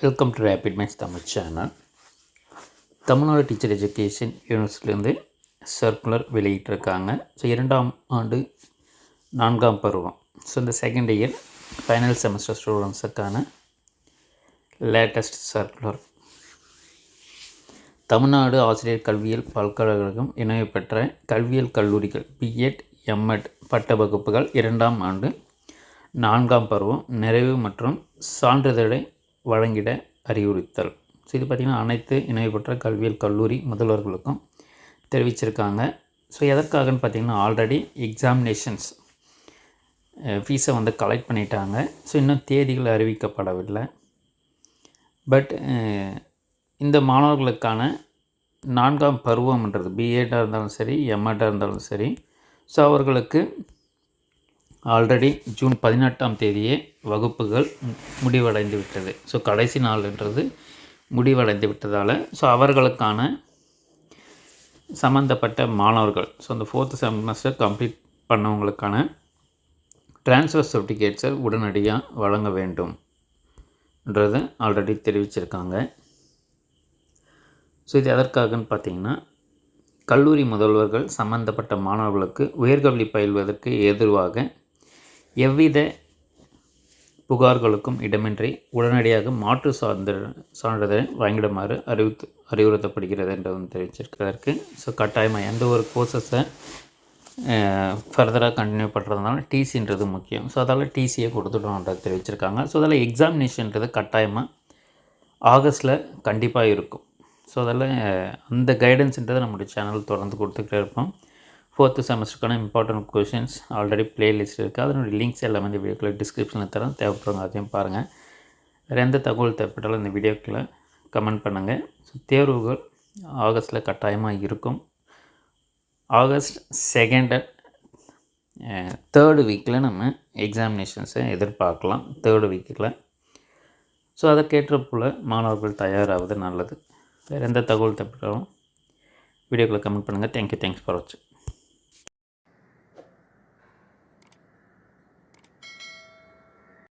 Welcome to rapid max Tamil channel. Tamil Nadu teacher education யூனிவர்சிட்டிலேருந்து circular வெளியிட்டிருக்காங்க. So 2ஆம் ஆண்டு 4ஆம் பருவம், ஸோ இந்த செகண்ட் இயர் ஃபைனல் செமஸ்டர் ஸ்டூடெண்ட்ஸுக்கான லேட்டஸ்ட் சர்க்குலர். தமிழ்நாடு ஆசிரியர் கல்வியியல் பல்கலைக்கழகம் இணைவு பெற்ற கல்வியியல் கல்லூரிகள் பிஎட் எம்எட் பட்ட வகுப்புகள் 2ஆம் ஆண்டு 4ஆம் பருவம் நிறைவு மற்றும் சான்றிதழை வழங்கிட அறிவுறுத்தல். ஸோ இது பார்த்திங்கன்னா அனைத்து இணைவு பெற்ற கல்வியியல் கல்லூரி முதல்வர்களுக்கும் தெரிவிச்சிருக்காங்க. ஸோ எதற்காகன்னு பார்த்திங்கன்னா ஆல்ரெடி எக்ஸாமினேஷன்ஸ் ஃபீஸை கலெக்ட் பண்ணிட்டாங்க. ஸோ இன்னும் தேதிகள் அறிவிக்கப்படவில்லை. பட் இந்த மாணவர்களுக்கான 4ஆம் பருவம்ன்றது பிஎட்டாக இருந்தாலும் சரி எம்எட்டாக இருந்தாலும் சரி, ஸோ அவர்களுக்கு ஆல்ரெடி ஜூன் 18ஆம் தேதியே வகுப்புகள் முடிவடைந்து விட்டது. ஸோ கடைசி நாள்ன்றது முடிவடைந்து விட்டதால் ஸோ அவர்களுக்கான சம்மந்தப்பட்ட மாணவர்கள், ஸோ அந்த 4th செமஸ்டர் கம்ப்ளீட் பண்ணவங்களுக்கான ட்ரான்ஸ்ஃபர் சர்டிஃபிகேட்ஸை உடனடியாக வழங்க வேண்டும்ன்றது ஆல்ரெடி தெரிவிச்சிருக்காங்க. ஸோ இது எதற்காகன்னு பார்த்திங்கன்னா கல்லூரி முதல்வர்கள் சம்மந்தப்பட்ட மாணவர்களுக்கு உயர்கல்வி பயில்வதற்கு ஏதுவாக எவ்வித புகார்களுக்கும் இடமின்றி உடனடியாக மாற்று சான்றிதழை வழங்கிடுமாறு அறிவுறுத்தப்படுகிறது என்றும் தெரிவிச்சிருக்கிறதற்கு. ஸோ கட்டாயமாக எந்த ஒரு கோர்சஸை ஃபர்தராக கண்டினியூ பண்ணுறதுனால டிசின்றது முக்கியம். ஸோ அதால் டிசியை கொடுத்துட்டோம்ன்றது தெரிவிச்சிருக்காங்க. ஸோ அதில் எக்ஸாமினேஷன்றது கட்டாயமாக ஆகஸ்ட்டில் கண்டிப்பாக இருக்கும். ஸோ அதில் அந்த கைடன்ஸுன்றதை நம்மளுடைய சேனல் தொடர்ந்து கொடுத்துக்கிட்டே இருப்போம். 4th செமஸ்டருக்கான இம்பார்ட்டன்ட் கொஷின்ஸ் ஆல்ரெடி ப்ளேலிஸ்ட் இருக்குது. அதனுடைய லிங்க்ஸ் எல்லாமே இந்த வீடியோக்குள்ளே டிஸ்கிரிப்ஷனில் தரேன். தேவைப்படுறவங்க அதையும் பாருங்கள். வேறு எந்த தகவல் தேவைப்பட்டாலும் இந்த வீடியோக்குள்ளே கமெண்ட் பண்ணுங்கள். ஸோ தேர்வுகள் ஆகஸ்ட்டில் கட்டாயமாக இருக்கும். ஆகஸ்ட் 2nd 3rd வீக்கில் நம்ம எக்ஸாமினேஷன்ஸை எதிர்பார்க்கலாம். 3rd வீக்கில். ஸோ அதற்கேற்ற போல் மாணவர்கள் தயாராவது நல்லது. வேறு எந்த தகவல் தேவைப்பட்டாலும் வீடியோக்குள்ளே கமெண்ட் பண்ணுங்கள். தேங்க்ஸ் ஃபார் வாட்சிங்.